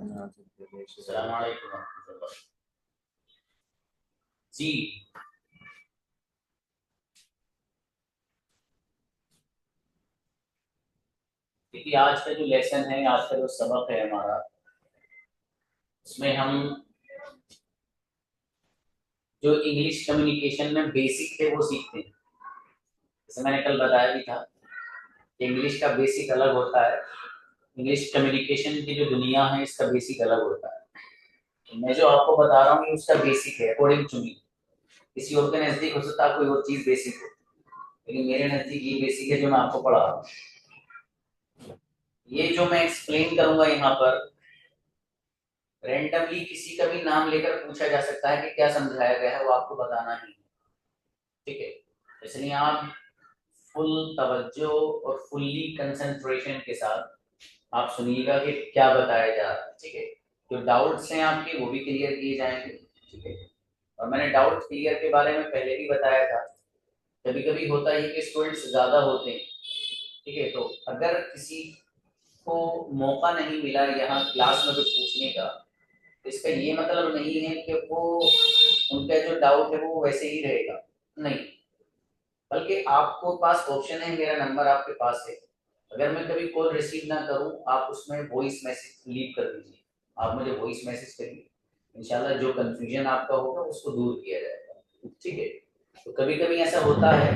अस्सलाम वालेकुम रहमतुल्लाह। जी देखिए, आज का जो लेसन है, आज का जो सबक है हमारा, उसमें हम जो इंग्लिश कम्युनिकेशन में बेसिक थे वो सीखते हैं। जैसे मैंने कल बताया भी था कि इंग्लिश का बेसिक अलग होता है, इंग्लिश कम्युनिकेशन की जो दुनिया है इसका बेसिक अलग होता है। तो मैं जो आपको बता रहा हूँ ये उसका बेसिक है अकॉर्डिंग टू मी। किसी और के नजदीक हो सकता है कोई और चीज बेसिक हो, लेकिन मेरे नजदीक ये बेसिक है जो मैं आपको पढ़ा रहा हूँ। ये जो मैं एक्सप्लेन करूंगा यहाँ पर, रैंडमली किसी का भी नाम लेकर पूछा जा सकता है कि क्या समझाया गया है, वो आपको बताना ही है। ठीक है, इसलिए आप फुल तवज्जो और फुल्ली कंसंट्रेशन के साथ आप सुनिएगा कि क्या बताया जा रहा है। ठीक है, जो डाउट्स हैं आपके वो भी क्लियर किए जाएंगे। ठीक है, और मैंने डाउट क्लियर के बारे में पहले भी बताया था। कभी कभी होता है कि स्टूडेंट्स ज्यादा होते हैं। ठीक है, तो अगर किसी को मौका नहीं मिला यहाँ क्लास में कुछ पूछने का, इसका ये मतलब नहीं है कि वो उनका जो डाउट है वो वैसे ही रहेगा, नहीं। बल्कि आपको पास ऑप्शन है, मेरा नंबर आपके पास है। अगर मैं कभी कॉल रिसीव ना करूं, आप उसमें वॉइस मैसेज लीव कर दीजिए। आप मुझे वॉइस मैसेज करिए, इंशाल्लाह जो कंफ्यूजन आपका होगा उसको दूर किया जाएगा। ठीक है, तो कभी कभी ऐसा होता है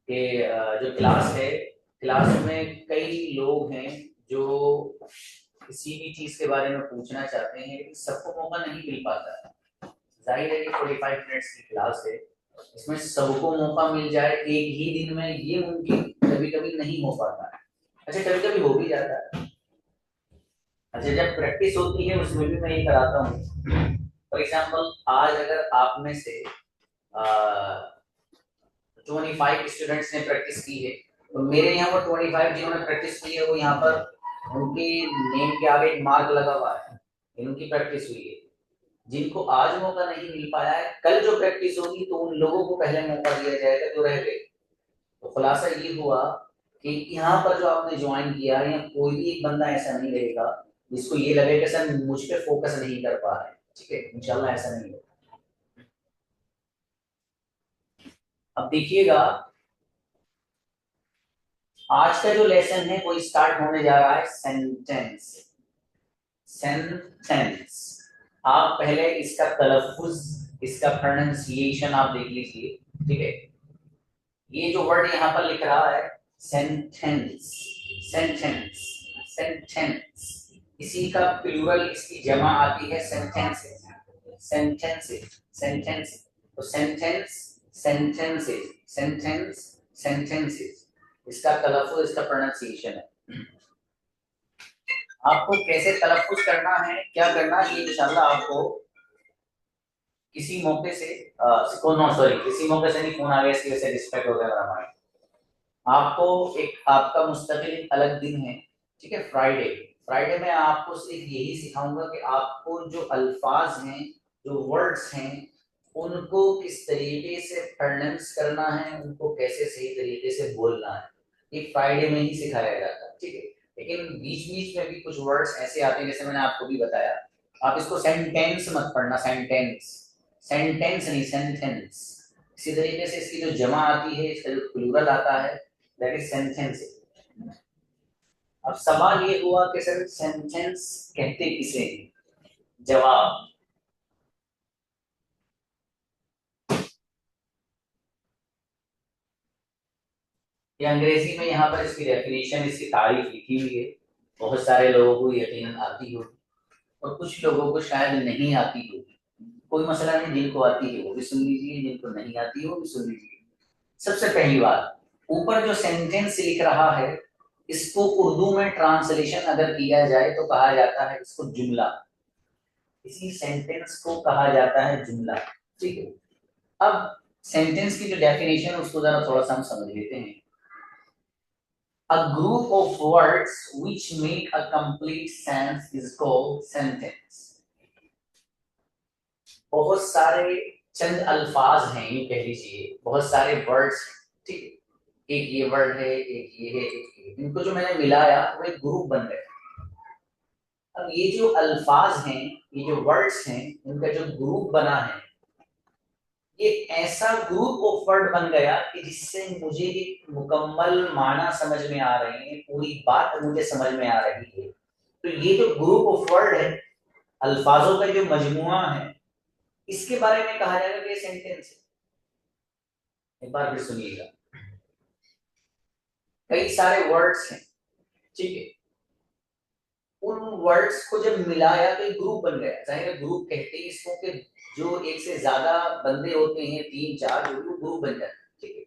कि जो क्लास है, क्लास में कई लोग हैं जो किसी भी चीज के बारे में पूछना चाहते हैं, लेकिन सबको मौका नहीं मिल पाता है। जाहिर है कि 45 मिनट्स की क्लास है, इसमें सबको मौका मिल जाए एक ही दिन में, ये मुमकिन कभी कभी नहीं हो पाता है। अच्छा, कभी कभी हो भी जाता है। अच्छा, जब प्रैक्टिस होती है उसमें भी मैं ये कराता हूँ। फॉर एग्जाम्पल, आज अगर आप में से 25 स्टूडेंट्स ने प्रैक्टिस की है, तो मेरे यहाँ पर 25 जिन्होंने प्रैक्टिस की है वो यहाँ पर उनके नेम के आगे एक मार्क लगा हुआ है, इनकी प्रैक्टिस हुई है। जिनको आज मौका नहीं मिल पाया है, कल जो प्रैक्टिस होगी तो उन लोगों को पहले मौका दिया जाएगा जो रह गए। तो खुलासा ये हुआ कि यहाँ पर जो आपने ज्वाइन किया है, यहाँ कोई भी एक बंदा ऐसा नहीं रहेगा जिसको ये लगे कि सर मुझ पे फोकस नहीं कर पा रहे। ठीक है, इंशाल्लाह ऐसा नहीं होगा। अब देखिएगा, आज का जो लेसन है वो स्टार्ट होने जा रहा है सेंटेंस। सेंटेंस, आप पहले इसका तलफ्फुज, इसका प्रोनाउंसिएशन आप देख लीजिए। ठीक है, ये जो वर्ड यहाँ पर लिख रहा है सेंटेंस, सेंटेंस, सेंटेंस, इसी का प्लूरल, इसकी जमा आती है सेंटेंसेस, सेंटेंसेस, सेंटेंस। तो सेंटेंस, सेंटेंसेस, सेंटेंस, सेंटेंसेस, इसका तलफ्फुज, इसका प्रोनाउंसिएशन है। आपको कैसे तलफ्फुज करना है, क्या करना है, ये इंशाल्लाह आपको किसी मौके से सॉरी, किसी मौके से नहीं, फोन आ गया इसकी वजह से डिस्ट्रैक्ट हो गया मेरा माइंड। आपको एक आपका मुस्तकिल एक अलग दिन है। ठीक है, फ्राइडे। फ्राइडे में आपको सिर्फ यही सिखाऊंगा कि आपको जो अल्फाज हैं, जो वर्ड्स हैं, उनको किस तरीके से प्रोनाउंस करना है, उनको कैसे सही तरीके से बोलना है, ये फ्राइडे में ही सिखाया जाता है। ठीक है, लेकिन बीच बीच में भी कुछ वर्ड्स ऐसे आते हैं, जैसे मैंने आपको भी बताया, आप इसको सेंटेंस मत पढ़ना, सेंटेंस, सेंटेंस नहीं, सेंटेंस। इसी तरीके से इसकी जो जमा आती है, इसका जो प्लूरल आता है, दैट इज सेंटेंस। अब सवाल ये हुआ कि सर सेंटेंस कहते किसे हैं? जवाब, ये अंग्रेजी में यहाँ पर इसकी डेफिनेशन, इसकी तारीफ लिखी हुई है। बहुत सारे लोगों को यकीनन आती होगी और कुछ लोगों को शायद नहीं आती होगी। कोई मसला नहीं, जिनको आती है वो भी सुन लीजिए, जिनको नहीं आती है वो भी सुन लीजिए। सबसे पहली बात, ऊपर जो सेंटेंस लिख रहा है, इसको उर्दू में ट्रांसलेशन अगर किया जाए तो कहा जाता है इसको जुमला। इसी सेंटेंस को कहा जाता है जुमला। ठीक है, अब सेंटेंस की जो डेफिनेशन है उसको जरा थोड़ा सा हम समझ लेते हैं। A group of words which make a complete sense is called sentence. बहुत सारे चंद अल्फाज हैं, यूं कह लीजिए बहुत सारे वर्ड्स। ठीक है, एक ये वर्ड है, एक ये है, एक ये। इनको जो मैंने मिलाया वो एक ग्रुप बन गया। अब ये जो अल्फाज हैं, ये जो वर्ड्स हैं, उनका जो ग्रुप बना है, ये ऐसा ग्रुप ऑफ वर्ड बन गया कि जिससे मुझे एक मुकम्मल माना समझ में आ रहे हैं, पूरी बात मुझे समझ में आ रही है। तो ये जो ग्रुप ऑफ वर्ड है, अल्फाजों का जो मजमुआ है, इसके बारे में कहा जाएगा कि ये सेंटेंस है। एक बार फिर सुनिएगा, कई सारे वर्ड्स हैं, ठीक है, उन वर्ड्स को जब मिलाया तो एक ग्रुप बन गया। जाहिर ग्रुप कहते हैं इसको कि जो एक से ज्यादा बंदे होते हैं, 3 4, जो ग्रुप बन जाते हैं, ठीक है।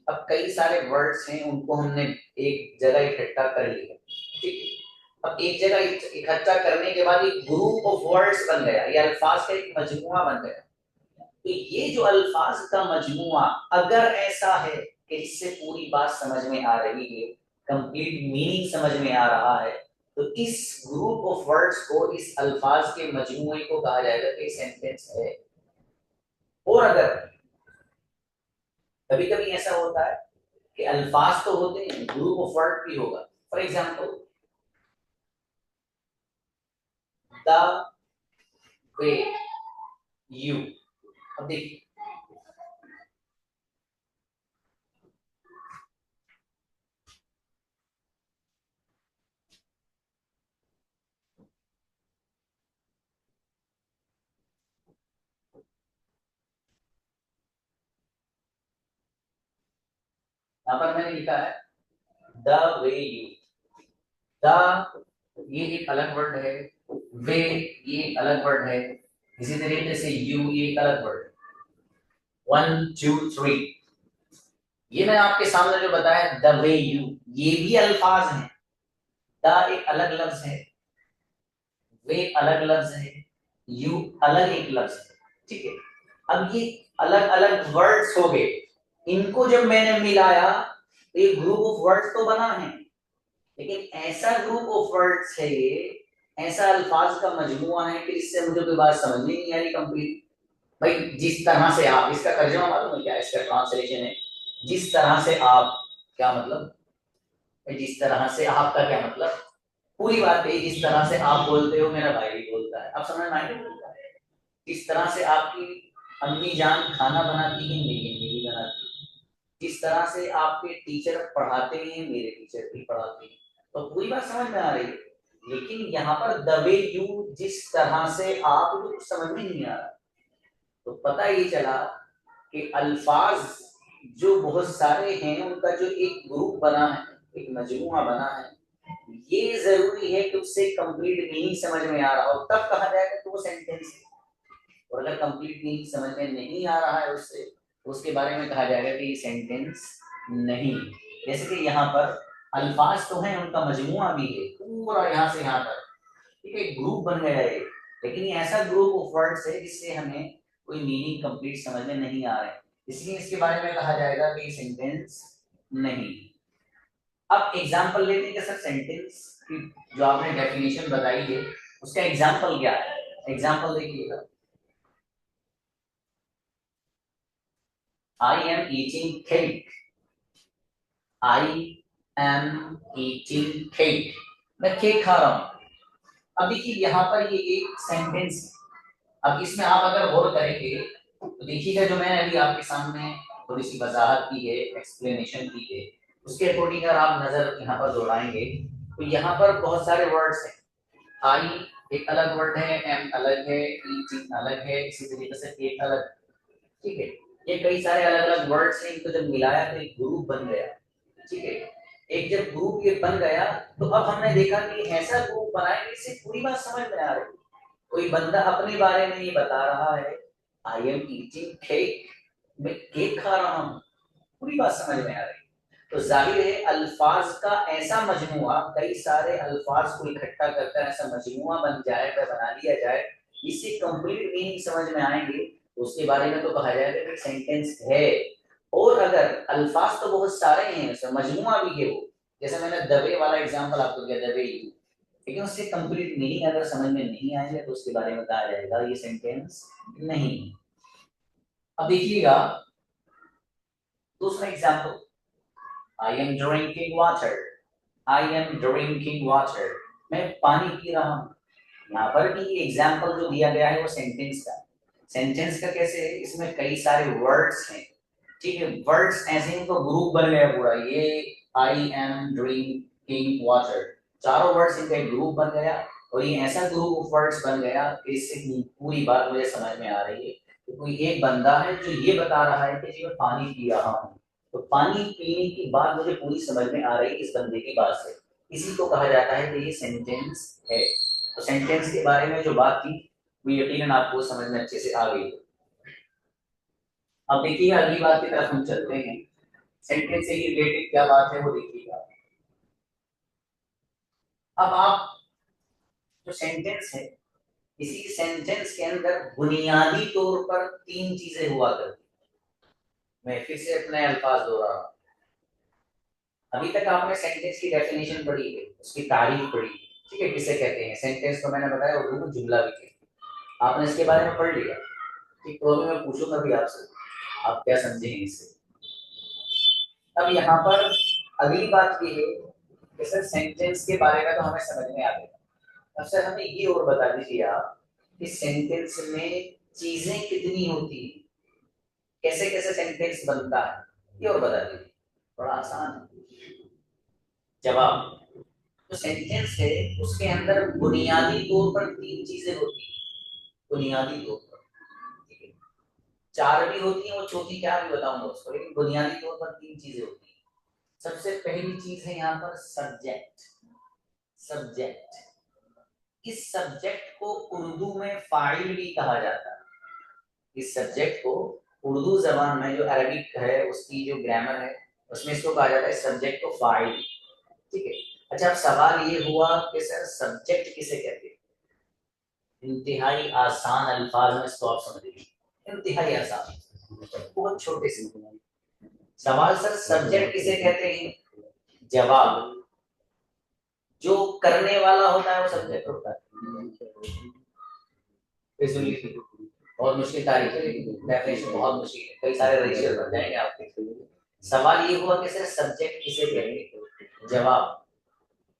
अब कई सारे वर्ड्स हैं, उनको हमने एक जगह इकट्ठा कर लिया, ठीक है। अब एक जगह इकट्ठा करने के बाद एक ग्रुप ऑफ वर्ड्स बन गया, ये अल्फाज का एक मजमुआ बन गया। तो ये जो अल्फाज का मजमुआ अगर ऐसा है कि इससे पूरी बात समझ में आ रही है, कंप्लीट मीनिंग समझ में आ रहा है, तो इस ग्रुप ऑफ वर्ड्स को, इस अल्फाज के मजमुए को कहा जाएगा कि सेंटेंस है। और अगर कभी कभी ऐसा होता है कि अल्फाज तो होते हैं, ग्रुप ऑफ वर्ड भी होगा। For example, the way you. अब देखिए, यहाँ पर मैंने लिखा है द वे यू। द ये एक अलग वर्ड है, वे ये एक अलग वर्ड है, इसी तरीके से यू ये एक अलग वर्ड है। 1 2 3, ये मैं आपके सामने जो बताया द वे यू, ये भी अल्फाज हैं। द एक अलग लफ्ज है, वे अलग लफ्ज है, यू अलग एक लफ्ज है, ठीक है। अब ये अलग अलग वर्ड्स हो गए, इनको जब मैंने मिलाया तो ये ग्रुप ऑफ वर्ड्स तो बना है, लेकिन ऐसा ग्रुप ऑफ वर्ड्स है ये, ऐसा अल्फाज का मजमुआ है कि इससे मुझे कोई बात समझ में नहीं आ रही कंप्लीट। भाई जिस तरह से आप, इसका तर्जुमा मालूम है क्या, इसका ट्रांसलेशन है जिस तरह से आप, क्या मतलब, जिस तरह से आपका क्या मतलब, पूरी बात है जिस तरह से आप बोलते हो मेरा भाई भी बोलता है, आप समझ में आए बोलता है। जिस तरह से आपकी अम्मी जान खाना बनाती है, मेरी अम्मी भी बनाती है। जिस तरह से आपके टीचर पढ़ाते हैं, मेरे टीचर भी पढ़ाते हैं। तो पूरी बात समझ में आ रही है, लेकिन यहाँ पर द वे यू, जिस तरह से आप, कुछ समझ में नहीं आ रहा। तो पता ये चला कि अल्फाज जो बहुत सारे हैं, उनका जो एक ग्रुप बना है, एक मजमुआ बना है, ये जरूरी है कि उससे कंप्लीट मीनिंग समझ में आ रहा हो, तब कहा जाएगा कि वो सेंटेंस है। और अगर कंप्लीट मीनिंग समझ में नहीं आ रहा है उससे, तो उसके बारे में कहा जाएगा कि ये सेंटेंस नहीं। जैसे कि यहाँ पर अल्फाज तो हैं, उनका मजमुआ भी है पूरा यहाँ से यहाँ तक, ठीक है, ग्रुप बन गया है, लेकिन ये ऐसा ग्रुप ऑफ वर्ड्स है जिससे हमें कोई मीनिंग कंप्लीट समझ में नहीं आ रहा है, इसलिए इसके बारे में कहा जाएगा कि सेंटेंस नहीं। अब एग्जांपल लेते हैं कि सर सेंटेंस की जो आपने डेफिनेशन बताई है, उसका एग्जांपल क्या है। एग्जांपल देखिएगा, I am eating cake. I am eating cake, मैं केक खा रहा हूं। अब देखिए यहाँ पर ये एक सेंटेंस है। अब इसमें आप अगर गौर करेंगे तो देखिएगा, जो मैंने अभी आपके सामने थोड़ी सी वजाहत की है, एक्सप्लेनेशन की है, उसके अकॉर्डिंग अगर आप नजर यहाँ पर दौड़ाएंगे तो यहाँ पर बहुत सारे वर्ड्स हैं। आई एक अलग वर्ड है, एम अलग है, ईटिंग अलग है, इसी तरीके से केक अलग, ठीक है। ये कई सारे अलग अलग वर्ड्स हैं, इनको जब मिलाया तो एक ग्रुप बन गया, ठीक है। एक जब ग्रुप ये बन गया, तो अब हमने देखा कि ऐसा ग्रुप बनाए कि इससे पूरी बात समझ में आ रही है। कोई बंदा अपने बारे में ये बता रहा है, आई एम ईटिंग केक, मैं केक खा रहा हूँ, पूरी बात समझ में आ रही है। तो जाहिर है अल्फाज का ऐसा मजमुआ, कई सारे अल्फाज को इकट्ठा करकर ऐसा मजमुआ बन जाए, बना लिया जाए, इससे कंप्लीट मीनिंग समझ में आएंगे, तो उसके बारे में तो कहा जाएगा कि सेंटेंस है। और अगर अल्फाज तो बहुत सारे हैं, उसमें मजमुआ भी है वो, जैसे मैंने दबे वाला एग्जांपल आपको दिया, दबे यू, लेकिन उससे कंप्लीट मीनिंग अगर समझ में नहीं आएगा तो उसके बारे में कहा जाएगा ये सेंटेंस नहीं। अब देखिएगा दूसरा example, I am drinking water. I am drinking water, मैं पानी पी रहा हूँ। यहाँ पर भी एग्जाम्पल जो दिया गया है वो सेंटेंस का। सेंटेंस का कैसे है, इसमें कई सारे वर्ड्स हैं, ठीक है। वर्ड्स ऐसे इनको ग्रुप बन गया पूरा, ये आई एम ड्रिंकिंग वाटर, चारों वर्ड्स इनका एक ग्रुप बन गया, और ये ऐसा ग्रुप ऑफ वर्ड्स बन गया कि इससे पूरी बात मुझे समझ में आ रही है। तो कोई एक बंदा है जो ये बता रहा है कि जी मैं पानी पी रहा हूँ, तो पानी पीने की बात मुझे पूरी समझ में आ रही है इस बंदे की बात से, इसी को कहा जाता है कि ये सेंटेंस है। तो सेंटेंस के बारे में जो बात थी वो यकीनन आपको समझ में अच्छे से आ गई। अब देखिए अगली बात की तरफ हम चलते हैं। सेंटेंस से ही रिलेटेड क्या बात है वो देखिएगा। अब आप जो सेंटेंस है, इसी सेंटेंस के अंदर बुनियादी तौर पर तीन चीजें हुआ करती। मैं फिर से अपने अल्फाज दोहरा रहा हूं। अभी तक आपने सेंटेंस की डेफिनेशन पढ़ी है, उसकी तारीफ पढ़ी है, ठीक है, किसे कहते हैं सेंटेंस, तो मैंने बताया उर्दू में जुमला भी कहते हैं, आपने इसके बारे में पढ़ लिया, ठीक। तो अभी मैं पूछूंगा भी आपसे, आप क्या समझेंगे इससे। अब यहाँ पर अगली बात ये है कि सर सेंटेंस के बारे में तो हमें समझ में आ गया, अब सर हमें ये और बता दीजिए आप कि सेंटेंस में चीजें कितनी होती है, कैसे कैसे सेंटेंस बनता है, ये और बता दीजिए, बड़ा आसान है। जवाब, जो सेंटेंस है उसके अंदर बुनियादी तौर पर तीन चीजें होती हैं, बुनियादी तौर पर, ठीक है। चार भी होती हैं, वो चौथी क्या भी बताऊंगा उसको, लेकिन बुनियादी तौर पर तीन चीजें होती हैं। सबसे पहली चीज है यहाँ पर सब्जेक्ट। सब्जेक्ट, इस सब्जेक्ट को उर्दू में फाइल भी कहा जाता है। इस सब्जेक्ट को उर्दू जबान में, जो अरबिक है उसकी जो ग्रामर है उसमें इसको कहा जाता है सब्जेक्ट को फाइल, ठीक है। अच्छा, अब सवाल ये हुआ कि सर सब्जेक्ट किसे कहते हैं। इंतहाई आसान अल्फाज में इसको आप समझिए, इंतहाई आसान, बहुत छोटे से सवाल, सर सब्जेक्ट किसे कहते हैं। जवाब, जो करने वाला होता है वो सब्जेक्ट होता है। बहुत मुश्किल तारीफ है, लेकिन डेफिनेशन बहुत मुश्किल है, कई सारे रेशियो बन जाएंगे आपके। सवाल ये हुआ कि सर सब्जेक्ट किसे कहेंगे। जवाब,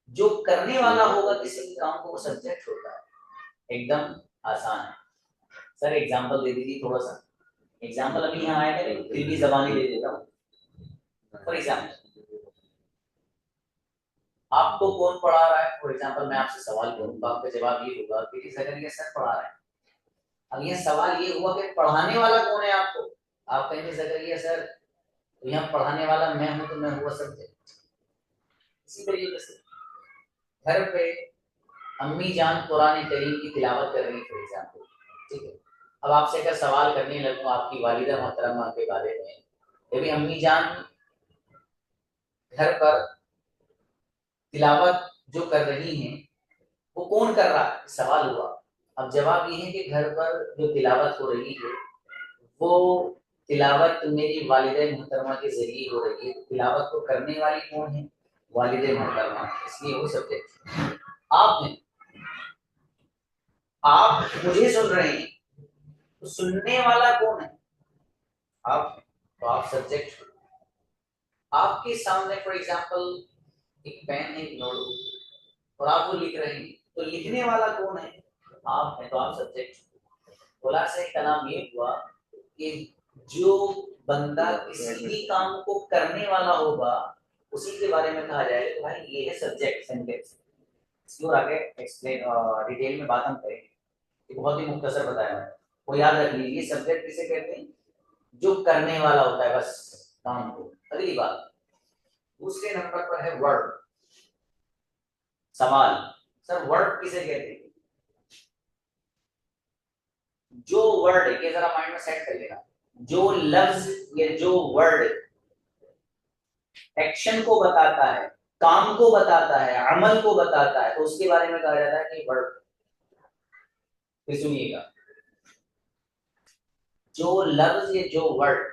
जो करने वाला होगा किसी भी काम को वो सब्जेक्ट होता है। एकदम आसान है। सर एग्जांपल दे दीजिए थोड़ा सा। एग्जांपल अभी यहाँ आया है, फिर भी जबानी दे देता हूँ। फॉर एग्जाम्पल, आपको कौन पढ़ा रहा है, फॉर एग्जाम्पल मैं आपसे सवाल करूंगा, आपका जवाब ये होगा कि जकरिया सर पढ़ा रहा है। अब यह सवाल ये हुआ कि पढ़ाने वाला कौन है आपको, आप कहेंगे जकरिया सर, तो यहाँ पढ़ाने वाला मैं हूं, तो मैं हुआ सब्जेक्ट। इसी तरीके से घर पे अम्मी जान कुरान करीम की तिलावत कर रही है फॉर एग्जाम्पल, ठीक है। अब आपसे अगर सवाल करने लगूं आपकी वालिदा मोहतरमा के बारे में, यदि अम्मी जान घर पर तिलावत जो कर रही हैं वो कौन कर रहा है, सवाल हुआ। अब जवाब ये है कि घर पर जो तिलावत हो रही है वो तिलावत मेरी वालिदा मोहतरमा के जरिए हो रही है। तिलावत को करने वाली कौन है, वालिदा मोहतरमा, इसलिए वो सब्जेक्ट। आप हैं, आप मुझे सुन रहे हैं, तो सुनने वाला कौन है, आप, तो आप सब्जेक्ट। आपके सामने फॉर एग्जांपल एक पेन है, एक नोटबुक, और आप वो लिख रहे हैं, तो लिखने वाला कौन है, आप हैं, तो आप सब्जेक्ट। खुलासे का नाम ये हुआ कि जो बंदा किसी भी काम को करने वाला होगा उसी के बारे में कहा जाएगा, तो भाई ये है सब्जेक्ट सेंटेंस। इसकी और आगे एक्सप्लेन डिटेल में बात हम करेंगे, ये बहुत ही मुख्तसर बताया मैंने, वो याद रख लीजिए। सब्जेक्ट किसे कहते हैं, जो करने वाला होता है बस काम को। अगली बात, दूसरे नंबर पर है वर्ड। सवाल, सर वर्ड किसे कहते हैं। जो वर्ड, ये जरा माइंड में सेट कर लेना, जो लफ्ज या जो वर्ड एक्शन को बताता है, काम को बताता है, अमल को बताता है, तो उसके बारे में कहा जाता है कि वर्ड। फिर सुनिएगा, जो लफ्ज या जो वर्ड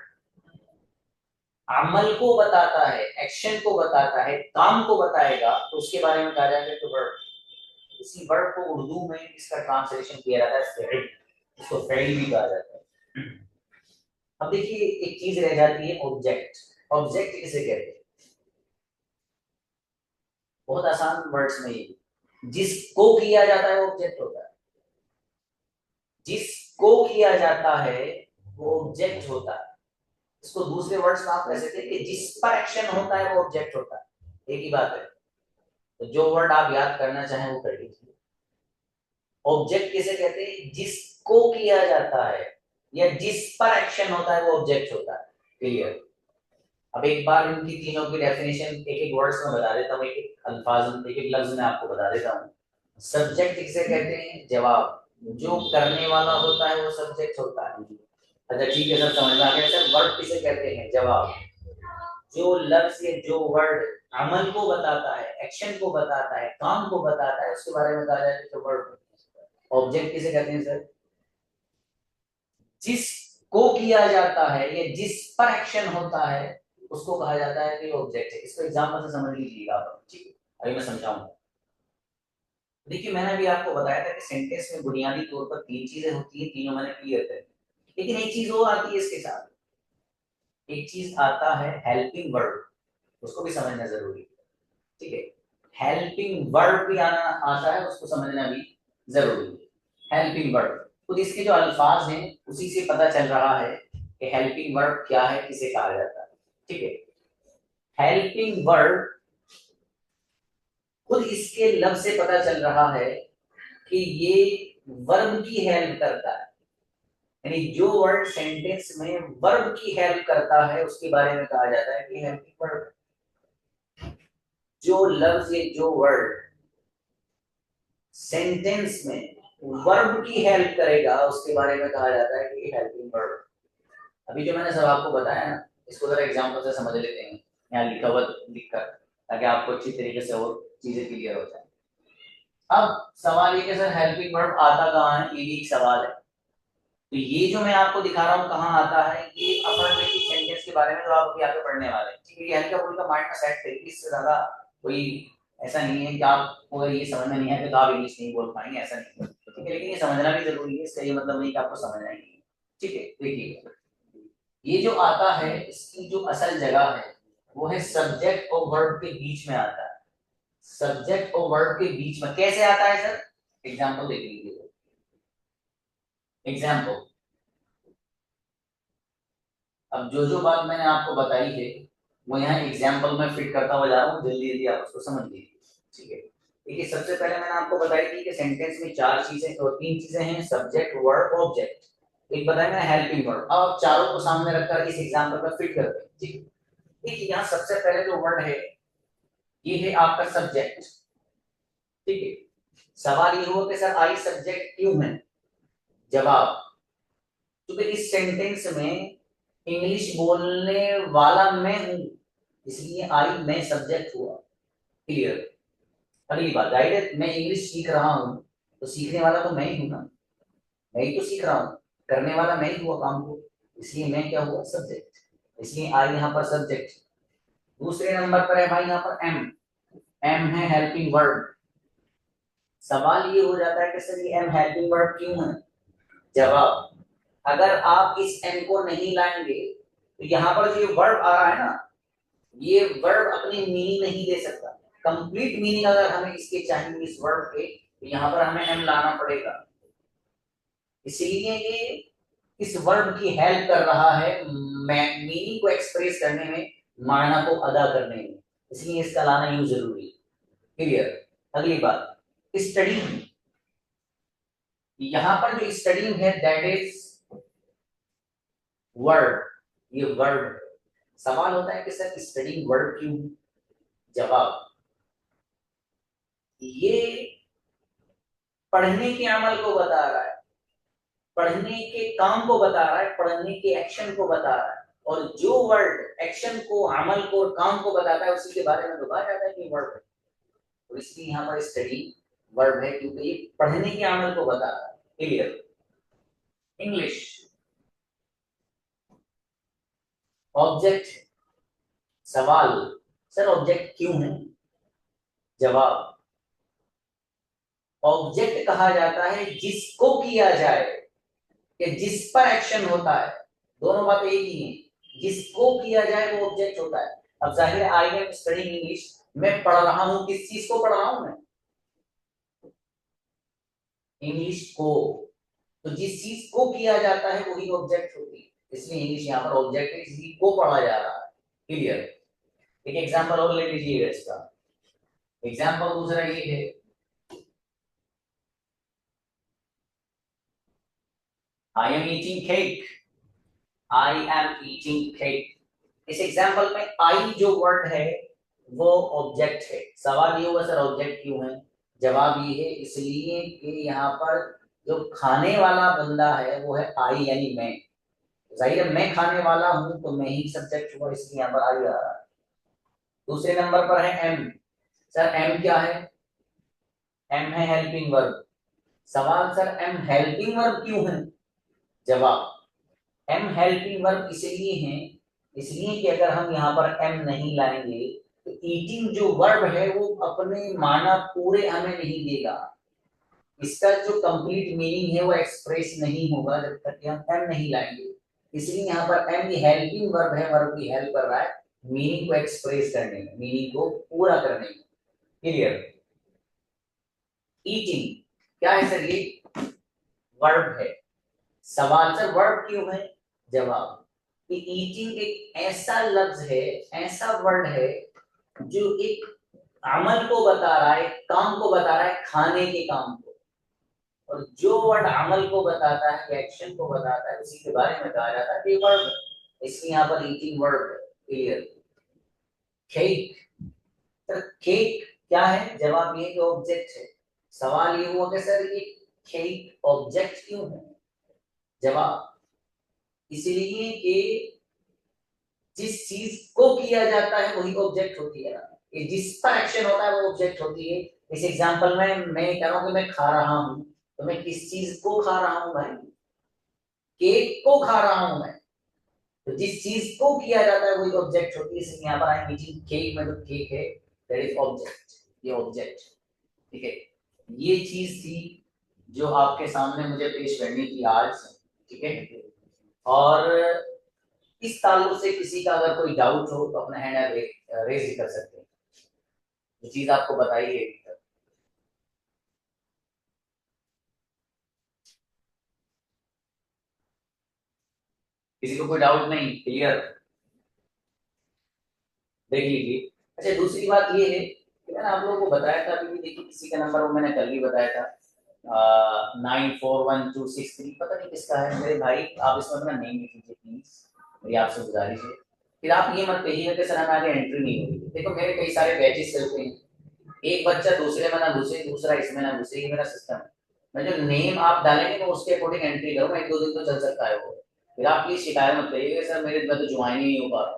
अमल को बताता है, एक्शन को बताता है, काम को बताएगा, तो उसके बारे में कहा जाएगा कि वर्ड। इसी वर्ड को उर्दू में इसका ट्रांसलेशन किया जाता है फेल, इसको फेल भी कहा जाता है। अब देखिए एक चीज रह जाती है, ऑब्जेक्ट। ऑब्जेक्ट किसे कहते हैं, बहुत आसान वर्ड्स में ये, जिसको किया जाता है वो ऑब्जेक्ट होता है, जिसको किया जाता है वो ऑब्जेक्ट होता है। इसको दूसरे वर्ड्स में आप कह सकते हैं कि जिस पर एक्शन होता है वो ऑब्जेक्ट होता है, एक ही बात है। तो जो वर्ड आप याद करना चाहें वो कर लीजिए। ऑब्जेक्ट किसे कहते हैं? जिसको किया जाता है या जिस पर एक्शन होता है वो ऑब्जेक्ट होता है। क्लियर? अब एक बार इनकी तीनों की डेफिनेशन एक एक वर्ड्स में बता देता हूँ, एक एक अल्फाज एक एक लफ्ज में आपको बता देता हूँ। सब्जेक्ट किसे कहते हैं? जवाब। जो करने वाला होता है वो सब्जेक्ट होता है। अच्छा ठीक है सर, समझ में आ गया सर। वर्ब किसे कहते हैं? जवाब। जो लफ्ज या जो वर्ड अमल को बताता है, एक्शन को बताता है, काम को बताता है, उसके बारे में कहा जाए तो वर्ब। ऑब्जेक्ट किसे कहते हैं सर? जिसको किया जाता है या जिस पर एक्शन होता है उसको कहा जाता है कि ऑब्जेक्ट है। इसको एग्जांपल से समझ लीजिएगा आप, ठीक है? अभी मैं समझाऊंगा। देखिए मैंने अभी आपको बताया था कि सेंटेंस में बुनियादी तौर पर तीन चीजें होती है, तीनों मैंने क्लियर कर दी। लेकिन एक चीज और आती है इसके साथ, एक चीज आता है हेल्पिंग वर्ब, उसको भी समझना जरूरी है। ठीक है? हेल्पिंग वर्ब भी आना आता है, उसको समझना भी जरूरी है। हेल्पिंग वर्ब खुद इसके जो अल्फाज हैं उसी से पता चल रहा है कि हेल्पिंग वर्ब क्या है, किसे कहा जाता है। ठीक है? हेल्पिंग वर्ब खुद इसके लफ्ज से पता चल रहा है कि ये वर्ब की हेल्प करता है। यानी जो वर्ड सेंटेंस में वर्ब की हेल्प करता है उसके बारे में कहा जाता है कि हेल्पिंग वर्ब। जो लफ्ज या जो वर्ड सेंटेंस में वर्ब की हेल्प करेगा उसके बारे में कहा जाता है कि हेल्पिंग वर्ब। अभी जो मैंने सब आपको बताया ना, इसको जरा एग्जांपल से समझ लेते हैं, यहाँ लिखा हुआ लिखकर, ताकि आपको अच्छी तरीके से और चीजें क्लियर हो जाए। अब सवाल ये कि सर हेल्पिंग वर्ब आता कहाँ है, ये भी एक सवाल है। तो ये जो मैं आपको दिखा रहा हूँ कहाँ आता है, ये अफर्मेटिव सेंटेंस के बारे में जो आप अभी आगे पढ़ने वाले हैं। ठीक है? ये हल्का फुल्का माइंड में सेट करिए, इससे ज्यादा कोई ऐसा नहीं है कि आपको अगर ये समझ में नहीं है तो आप इंग्लिश नहीं बोल पाएंगे, ऐसा नहीं है। ठीक है? लेकिन ये समझना भी जरूरी है, इसका ये मतलब नहीं कि आपको समझना ही नहीं है। ठीक है? देखिए ये जो आता है इसकी जो असल जगह है वो है सब्जेक्ट और वर्ब के बीच में आता है। सब्जेक्ट और वर्ब के बीच में कैसे आता है सर? एग्जाम्पल देख लीजिए। एग्जाम्पल, अब जो जो बात मैंने आपको बताई है वो यहाँ एग्जाम्पल में फिट करता हुआ जा रहा हूँ, जल्दी जल्दी आप उसको समझ लीजिए। ठीक है? देखिए सबसे पहले मैंने आपको बताई थी कि सेंटेंस में चार चीजें और तीन चीजें हैं, सब्जेक्ट वर्ब ऑब्जेक्ट। एक बताया मैंने हेल्पिंग वर्ब। अब आप चारों को सामने रखकर इस एग्जाम्पल में फिट करते हैं। ठीक है? देखिए यहाँ सबसे पहले जो वर्ड है ये है आपका सब्जेक्ट। ठीक है? सवाल ये हुआ कि सर आई सब्जेक्ट क्यों है? जवाब, क्योंकि इस सेंटेंस में इंग्लिश बोलने वाला मैं हूं, इसलिए आई मैं सब्जेक्ट हुआ। क्लियर? अगली बात, जाहिर मैं इंग्लिश सीख रहा हूं तो सीखने वाला तो मैं ही हूं ना, मैं ही तो सीख रहा हूं, करने वाला मैं ही हुआ काम को, इसलिए मैं क्या हुआ? सब्जेक्ट। इसलिए आई यहाँ पर सब्जेक्ट। दूसरे नंबर पर है भाई यहाँ पर एम। एम है हेल्पिंग वर्ब। सवाल ये हो जाता है कि सर ये एम हेल्पिंग वर्ब क्यों है? जवाब, अगर आप इस एम को नहीं लाएंगे तो यहाँ पर जो वर्ब आ रहा है ना, ये वर्ब अपनी मीनिंग नहीं दे सकता। कंप्लीट मीनिंग अगर हमें इसके चाहिए इस वर्ब के, तो यहाँ पर हमें एम लाना पड़ेगा। इसलिए ये इस वर्ब की हेल्प कर रहा है मीनिंग को एक्सप्रेस करने में, मायना को अदा करने में, इसलिए इसका लाना यूं जरूरी है। क्लियर? अगली बात, स्टडी। यहाँ पर जो स्टडी है दैट इज वर्ब। ये वर्ब। सवाल होता है कि सर स्टडी वर्ब क्यों? जवाब, ये पढ़ने के अमल को बता रहा है, पढ़ने के काम को बता रहा है, पढ़ने के एक्शन को बता रहा है। और जो वर्ड एक्शन को, अमल को और काम को बताता है उसी के बारे में तो कहा जाता है कि वर्ब है। तो इसलिए यहाँ पर स्टडी वर्ब है क्योंकि ये पढ़ने के अमल को बता रहा है। क्लियर? English object. सवाल, सर ऑब्जेक्ट क्यों है? जवाब, ऑब्जेक्ट कहा जाता है जिसको किया जाए कि जिस पर एक्शन होता है। दोनों बातें एक ही हैं। जिसको किया जाए वो ऑब्जेक्ट होता है। अब जाहिर है आई एम स्टडीइंग इंग्लिश, मैं पढ़ रहा हूं, किस चीज को पढ़ रहा हूं मैं? इंग्लिश को, तो जिस चीज को किया जाता है वही ऑब्जेक्ट होती है, इसलिए इंग्लिश यहाँ पर ऑब्जेक्ट है, इसी को पढ़ा जा रहा है। क्लियर। एक एग्जाम्पल और ले लीजिएगा इसका। एग्जाम्पल दूसरा ये है, I am eating cake, I am eating cake. इस एग्जाम्पल में आई जो वर्ड है वो ऑब्जेक्ट है। सवाल ये होगा सर ऑब्जेक्ट क्यों है? जवाब ये है इसलिए कि यहाँ पर जो खाने वाला बंदा है वो है आई यानी मैं। जाहिर है मैं खाने वाला हूं तो मैं ही सब्जेक्ट हुआ, इसलिए यहाँ पर आई आ रहा है। दूसरे नंबर पर है एम। सर एम क्या है? एम है हेल्पिंग वर्ब। सवाल सर एम हेल्पिंग वर्ब क्यों है? जवाब एम हेल्पिंग वर्ब इसलिए है, इसलिए कि अगर हम यहाँ पर एम नहीं लाएंगे तो ईटिंग जो वर्ब है वो अपने माना पूरे हमें नहीं देगा, इसका जो कंप्लीट मीनिंग है वो एक्सप्रेस नहीं होगा जब तक कि हम एम नहीं लाएंगे। इसलिए यहाँ पर एम की हेल्पिंग वर्ब है, वर्ब की हेल्प कर रहा है मीनिंग को एक्सप्रेस करने में, मीनिंग को पूरा करने में। क्लियर। ईटिंग क्या है सर? ये वर्ब है। सवाल सर वर्ब क्यों है? जवाब कि ईटिंग एक ऐसा लफ्ज है, ऐसा वर्ड है जो एक अमल को बता रहा है, काम को बता रहा है, खाने के काम को। और जो वर्ड अमल को बताता है, एक्शन को बताता है, उसी के बारे में कहा जाता है कि वर्ब है। इसलिए यहाँ पर ईटिंग वर्ब है। क्लियर। केक। सर केक क्या है? जवाब ये कि ऑब्जेक्ट है। सवाल ये हुआ कि सर ये केक ऑब्जेक्ट क्यों है? जवाब इसलिए कि जिस चीज को किया जाता है वही ऑब्जेक्ट होती है ना, ये जिस पर एक्शन होता है वो ऑब्जेक्ट होती है। इस एग्जांपल में मैं कह रहा हूं कि मैं खा रहा हूं, तो मैं किस चीज को खा रहा हूं भाई? केक को खा रहा हूं मैं। तो जिस चीज को किया जाता है वही ऑब्जेक्ट होती है, इसलिए यहाँ पर आई मीटिंग केक में जो केक है दैट इज ऑब्जेक्ट, ये ऑब्जेक्ट। ठीक है। ये चीज थी जो आपके सामने मुझे पेश करनी थी आज। ठीक है। और इस ताल्लुक से किसी का अगर कोई डाउट हो तो अपना हैंड रेज कर सकते हैं, जो चीज आपको बताई है अभी तक। किसी को कोई डाउट नहीं? क्लियर। देख लीजिए। अच्छा दूसरी बात ये है कि मैंने आप लोगों को बताया था अभी भी, देखिए किसी का नंबर वो मैंने कल भी बताया था 941263, पता नहीं किसका है मेरे भाई। आप इसमें अपना नेम लिख लीजिए प्लीज, मेरी आपसे गुजारिश है। फिर आप ये मत कहिएगा कि सर हमें आगे एंट्री नहीं होगी। देखो मेरे कई सारे बैचेस चलते हैं, एक बच्चा दूसरे में ना घुसे, दूसरा इसमें ना घुसे, ये मेरा सिस्टम है। मैं जो नेम आप डालेंगे मैं उसके अकॉर्डिंग एंट्री करूंगा, एक दो दिन तो चल सकता है वो। फिर आप प्लीज शिकायत मत करिएगा सर मेरे में तो ज्वाइन ही नहीं हो पा रहा।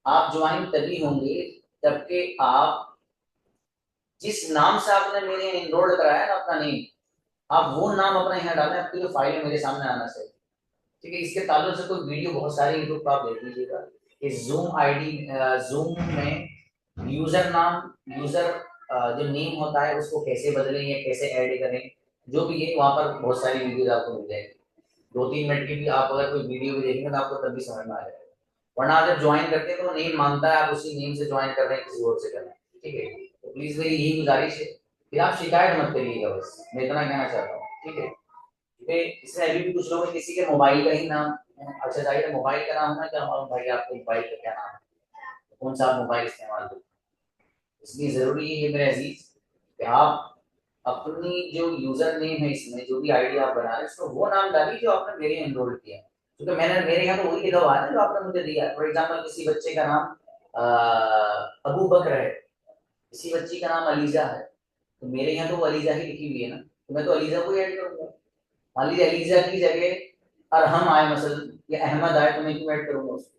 आप ज्वाइन तभी होंगे जबकि आप जिस नाम से आपने मेरे एनरोल कराया ना अपना नेम, आप वो नाम अपना यहाँ डालें, आपकी जो फाइल है मेरे सामने आना चाहिए। ठीक है। इसके ताल्लुक से कोई वीडियो बहुत सारी यूट्यूब पर आप देख लीजिएगा कि जूम आईडी, जूम में यूजर नाम, यूजर जो नेम होता है उसको कैसे बदलें या कैसे ऐड करें, जो भी है वहां पर बहुत सारी वीडियोज आपको मिल जाएगी। 2-3 मिनट की भी आप अगर कोई वीडियो भी देखेंगे तो आपको तभी समझ में आ जाएगा। वरना आप जब ज्वाइन करते हैं तो वो नेम मांगता है, आप उसी नेम से ज्वाइन कर रहे हैं, किसी और से कर रहे हैं। ठीक है। तो प्लीज मेरी यही गुजारिश है, फिर आप शिकायत मत करिएगा, बस मैं इतना कहना चाहता हूँ। ठीक है। इसमें अभी भी कुछ लोग किसी के मोबाइल का ही नाम, अच्छा जाहिर है मोबाइल का नाम है, क्या मालूम भाई आपको मोबाइल का क्या नाम है, कौन सा आप मोबाइल इस्तेमाल करते हैं। इसलिए जरूरी है मेरे अजीज कि आप अपनी जो यूजर नेम है इसमें जो भी आईडी आप बना रहे हैं उसमें वो नाम डालिए जो आपने मेरे एनरोल किया है। क्योंकि मैंने मेरे यहाँ तो वही लिखा हुआ है ना जो आपने मुझे दिया है। फॉर एग्जाम्पल किसी बच्चे का नाम अबू बकर है, किसी बच्ची का नाम अलीजा है, तो मेरे यहाँ तो वो अलीजा ही लिखी हुई है ना, तो मैं तो अलीजा को ही ऐड करूंगा। मान लीजिए अलीजा की जगह अरहम आए मसलन या अहमद आए तो मैं क्यों ऐड करूंगा उसको?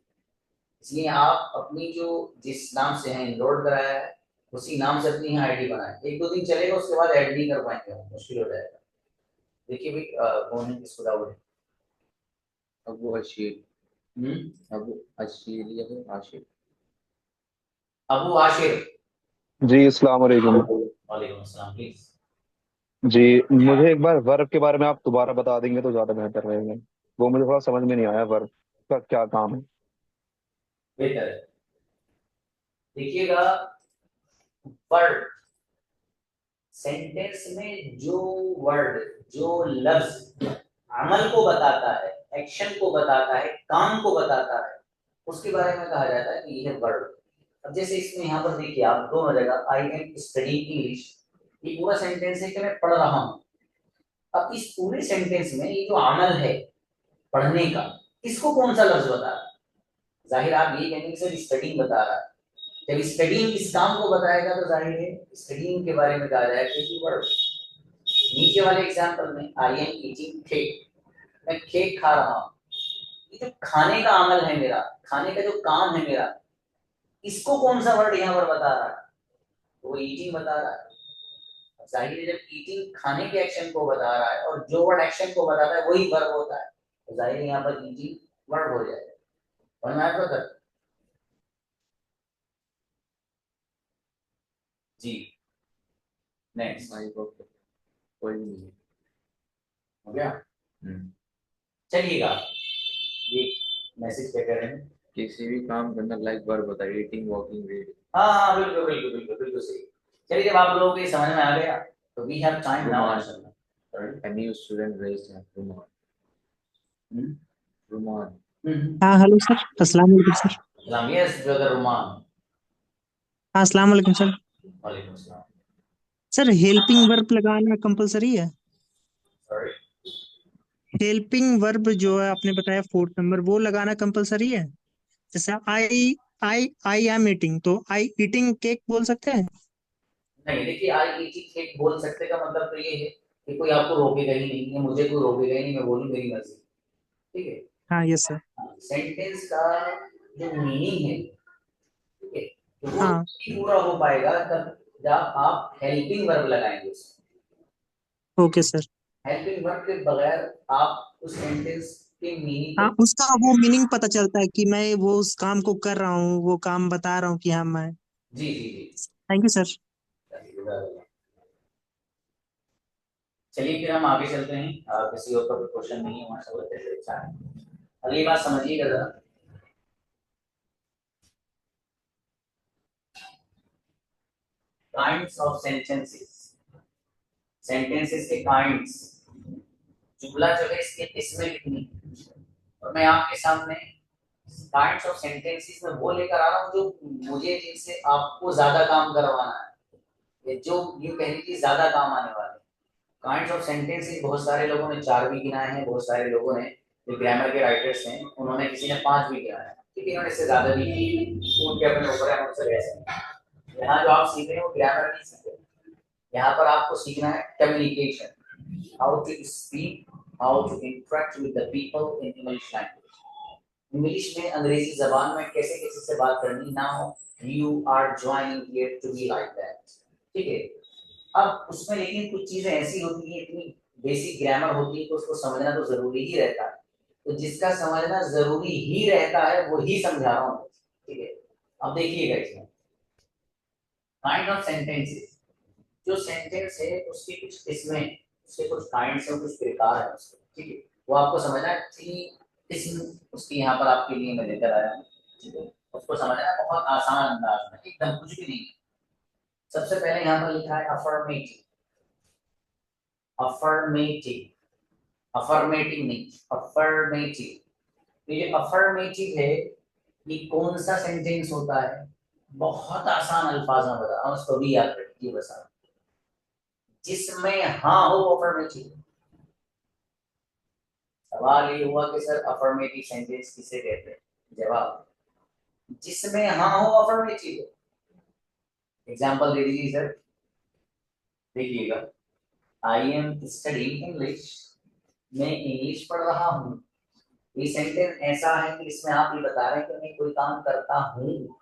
इसलिए आप अपनी जो जिस नाम से है एनरोल कराया है उसी नाम से अपनी यहाँ आईडी बनाए, एक दो दिन चलेगा उसके बाद ऐड नहीं कर पाएंगे, मुश्किल हो जाएगा। देखिए भाई कौन है किसको डाउट है? अबू अशीर। हम्म? अबू अशीर या फिर आशिर। अबू आशिर। जी अस्सलाम वालेकुम। वालेकुम अस्सलाम प्लीज। जी, मुझे एक बार वर्ब के बारे में आप दोबारा बता देंगे तो ज्यादा बेहतर रहेगा। वो मुझे थोड़ा समझ में नहीं आया, वर्ब का क्या काम है। बेहतर है। देखिएगा वर्ड, सेंटेंस में जो वर्ड, जो लफ्ज अमल को बताता है, एक्शन को बताता है, काम को बताता है, उसके बारे में कहा जाता है कि यह वर्ड। अब जैसे इसमें यहाँ पर देखिए आप दोनों जगह आई एम स्टडीइंग इंग्लिश, ये पूरा सेंटेंस है कि मैं पढ़ रहा हूँ। अब इस पूरे सेंटेंस में ये जो अमल है पढ़ने का, इसको कौन सा लफ्ज बता रहा है? जाहिर आप ये कहेंगे सर स्टडीइंग बता रहा है। जब स्टडीइंग इस काम को बताएगा तो जाहिर है स्टडीइंग के बारे में कहा जाएगा कि वर्ड। नीचे वाले एग्जांपल में आई एम ईटिंग केक, मैं केक खा रहा हूँ, ये जो खाने का अमल है मेरा, खाने का जो काम है मेरा, इसको कौन सा वर्ड यहाँ पर बता रहा है? तो वो ईटिंग बता रहा है। जाहिर है जब ईटिंग खाने के एक्शन को बता रहा है और जो वर्ड एक्शन को बताता है वही वर्ब होता है, तो जाहिर है यहाँ पर ईटिंग वर्ब हो जाएगा। समझ में आया तो जी। नेक्स्ट भाई को कोई नहीं। हो गया। चलिएगा ये मैसेज क्या कर रहे हैं? किसी भी काम के अंदर लाइक वर्ब होता है, ईटिंग, वॉकिंग, रीडिंग। हाँ हाँ बिल्कुल बिल्कुल बिल्कुल बिल्कुल सही। चलिए जब आप लोगों को ये समझ में आ गया तो we have time now answer. A new student raised a Ruman. Ruman. हाँ हेलो सर, अस्सलाम वालेकुम सर। Yes brother रुमान। हाँ अस्सलाम वालेकुम सर। वालेकुम सलाम। सर हेल्पिंग वर्ब लगाना कंपलसरी है? सॉरी, हेल्पिंग वर्ब जो है आपने बताया फोर्थ नंबर, वो लगाना कंपलसरी है? जैसे आई एम ईटिंग, तो आई ईटिंग केक बोल सकते हैं? नहीं देखिए आई ईटिंग केक बोल सकते का मतलब तो ये है कि कोई आपको रोकेगा ही नहीं, मुझे कोई रोकेगा ही नहीं, मैं बोलूँ मेरी मर्जी। ठीक है। हाँ यस सर। सेंटेंस का जो मीनिंग है, ठीक है, तो वो हाँ पूरा हो पाएगा तब जब आप हेल्पिंग वर्ब लगाएंगे उसमें। Okay sir. हेल्पिंग वर्ब के बगैर आप उस सेंटेंस के मीनिंग हाँ को उसका वो मीनिंग पता चलता है कि मैं वो उस काम को कर रहा हूँ, वो काम बता रहा हूँ कि हाँ मैं। जी जी जी। Thank you sir. चलिए फिर हम आगे चलते हैं। किसी और का कोई क्वेश्चन नहीं है माशाल्लाह, कैसे अच्छा है। अगली बात समझिएगा जरा, काइंड्स ऑफ सेंटेंसेस। सेंटेंसेस के काइंड्स, जुमला जो है इसके किस्में कितनी है, और मैं आपके सामने काइंड्स ऑफ सेंटेंसेस में वो लेकर आ रहा हूँ जो मुझे जिनसे आपको ज्यादा काम करवाना है, ये जो ये कह लीजिए ज्यादा काम आने वाले काइंड्स ऑफ सेंटेंसेस। बहुत सारे लोगों ने 4 भी गिनाए हैं, बहुत सारे लोगों ने जो ग्रामर के राइटर्स हैं उन्होंने किसी ने 5 भी गिनाए हैं, ठीक है, इन्होंने इससे ज्यादा भी किए, उनके अपने ऊपर है, उनसे वैसे यहाँ जो आप सीख रहे हैं वो ग्रामर नहीं सीख रहे, यहाँ पर आपको सीखना है communication, how to speak, how to interact with the people in English language. English में, अंग्रेजी जबान में कैसे कैसे से बात करनी। Now you are joining here to be like that, ठीक है। अब उसमें लेकिन कुछ चीजें ऐसी होती है, इतनी बेसिक ग्रामर होती है तो उसको समझना तो जरूरी ही रहता है, तो जिसका समझना जरूरी ही रहता है वो ही समझा रहा हूँ, ठीक है। अब देखिएगा इसमें काइंड ऑफ सेंटेंसेस, जो सेंटेंस है उसकी कुछ किस्में, उसके कुछ काइंड्स हैं, कुछ प्रकार है उसके, ठीक है, वो आपको समझना है। 3 किस्म उसकी यहाँ पर आपके लिए मैं लेकर आया हूँ, ठीक है। उसको समझना है बहुत आसान अंदाज में, एकदम कुछ भी नहीं। सबसे पहले यहाँ पर लिखा है अफर्मेटिव, अफर्मेटिव, अफर्मेटिव नहीं, अफर्मेटिव। ये जो अफर्मेटिव है ये कौन सा सेंटेंस होता है? बहुत आसान अल्फाज में बता रहा हूँ, उसको भी याद रखिए बस आप। जिसमें हाँ हो अफर्मेटिव। सवाल ये हुआ कि सर अफर्मेटिव सेंटेंस किसे कहते हैं? जवाब, जिसमें हाँ हो अफर्मेटिव। एग्जांपल दे दीजिए सर, देखिएगा आई एम स्टडीइंग इंग्लिश, मैं इंग्लिश पढ़ रहा हूँ। ये सेंटेंस ऐसा है कि इसमें आप ये बता रहे हैं कि मैं कोई काम करता हूँ,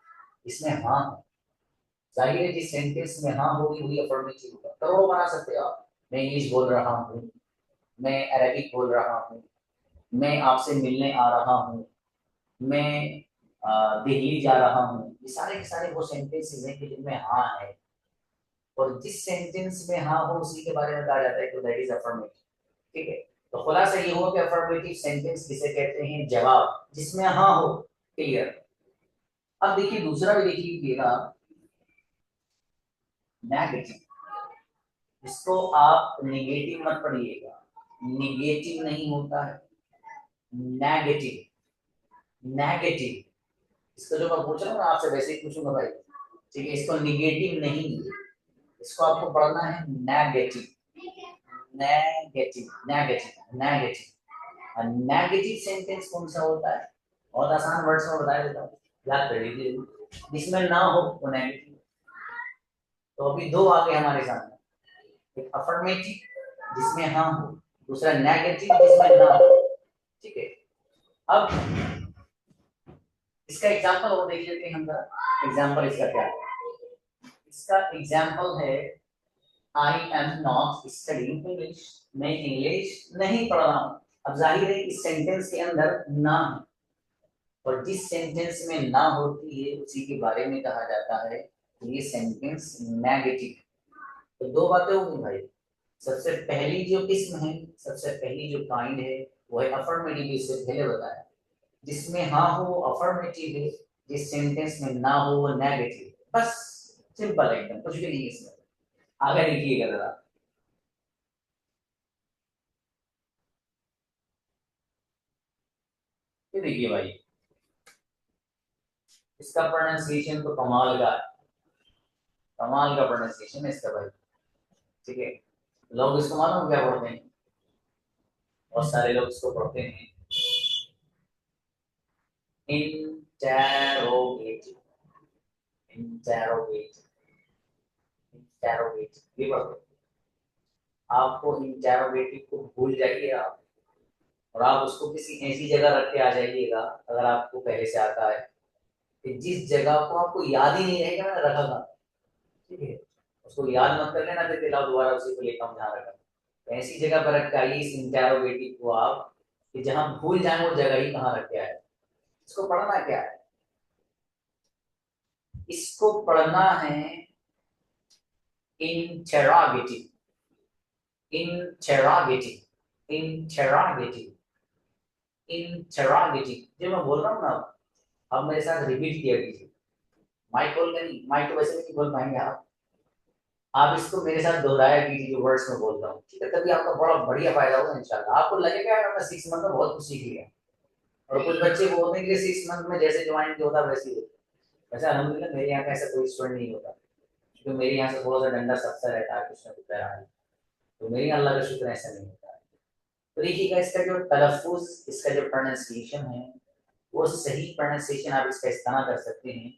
इसमें हाँ है। जाहिर है जिस सेंटेंस में हाँ होगी वही अफर्मेटिव होगा। करोड़ों बना सकते हो आप, मैं इंग्लिश बोल रहा हूँ, मैं अरबिक बोल रहा हूँ, मैं आपसे मिलने आ रहा हूँ, मैं दिल्ली जा रहा हूँ। ये सारे के सारे वो सेंटेंसेस हैं कि जिनमें हाँ है, और जिस सेंटेंस में हाँ हो उसी के बारे में कहा जाता है कि दैट इज अफर्मेटिव, ठीक है। तो खुलासा ये हुआ कि अफर्मेटिव सेंटेंस किसे कहते हैं? जवाब, जिसमें हाँ हो। क्लियर। अब देखिए दूसरा भी देखिएगा, नेगेटिव। इसको आप निगेटिव मत पढ़िएगा, निगेटिव नहीं होता है, नेगेटिव, नेगेटिव। इसको जो मैं पूछ रहा हूँ ना आपसे वैसे ही पूछूंगा भाई, ठीक है। इसको निगेटिव नहीं, इसको आपको पढ़ना है negative, negative, negative, negative. Negative sentence कौन सा होता है? बहुत आसान वर्ड्स में बता देता हूँ, याद कर लीजिए। जिसमें ना हो वो नेगेटिव। तो अभी दो आ गए हमारे सामने, एक अफर्मेटिव जिसमें हाँ हो, दूसरा नेगेटिव जिसमें ना हो, ठीक है। अब इसका एग्जांपल और देख लेते हैं हम। एग्जांपल इसका क्या है? इसका एग्जांपल है I am not studying English, मैं इंग्लिश नहीं पढ़ रहा हूँ। अब जाहिर है इस सेंटेंस के अंदर ना है, और जिस सेंटेंस में ना होती है उसी के बारे में कहा जाता है ये सेंटेंस नेगेटिव। तो दो बातें होंगी भाई। सबसे पहली जो किस्म है, सबसे पहली जो काइंड है वो है अफर्मेटिव, जिससे पहले बताया। जिसमें हाँ हो वो अफर्मेटिव है, जिस सेंटेंस में ना हो वो नेगेटिव। बस सिंपल एकदम, कुछ भी नहीं इसमें। आगे लिखिएगा जरा। ये देखिए भाई, इसका प्रोनाउंसिएशन तो कमाल का है, कमाल का प्रोनाउंसिएशन है इसका भाई, ठीक है। लोग इसको मालूम क्या पढ़ते हैं? बहुत सारे लोग इसको पढ़ते हैं इंटेरोगेटिव, इंटेरोगेटिव, इंटेरोगेटिव। ये पढ़ते हैं। आपको इंटेरोगेटिव को भूल जाइए आप, और आप उसको किसी ऐसी जगह रख के आ जाइएगा, अगर आपको पहले से आता है, कि जिस जगह को आपको याद ही नहीं रहेगा मैंने रखा था, ठीक है। उसको याद मत कर लेना, फिर लाओ दोबारा उसी को लेकर जहाँ रखा। तो ऐसी जगह पर रख के आइए इस इंटेरोगेटिव को आप, कि जहां भूल जाए वो जगह ही कहाँ रख के आए। इसको पढ़ना क्या है? इसको पढ़ना है इंटेरोगेटिव, इंटेरोगेटिव, इंटेरोगेटिव, इंटेरोगेटिव। जो मैं बोल रहा हूँ ना, अब मेरे साथ रिपीट किया कीजिए। माइक खोल के नहीं, माइक तो वैसे भी नहीं बोल पाएंगे आप इसको मेरे साथ दोहराया कीजिए जो वर्ड्स में बोल रहा हूँ, ठीक है। तभी आपका बड़ा बढ़िया फायदा होगा इंशाल्लाह। आपको लगेगा यार मैं 6 मंथ में बहुत कुछ सीख लिया। और कुछ बच्चे बोलते हैं कि 6 मंथ में जैसे ज्वाइन किया होता वैसे ही होता। वैसे अल्हम्दुलिल्लाह मेरे यहाँ का ऐसा कोई स्टूडेंट नहीं होता, क्योंकि मेरे यहाँ से थोड़ा सा डंडा सख्त रहता है कुछ ना कुछ तरह है। तो मेरे यहाँ अल्लाह का शुक्र ऐसा नहीं होता है। तो देखिएगा इसका जो तलफ़ुज़, इसका जो प्रोनाउंसिएशन है, वो सही प्रोनाउंसिएशन आप इसका इस्तेमाल कर सकते हैं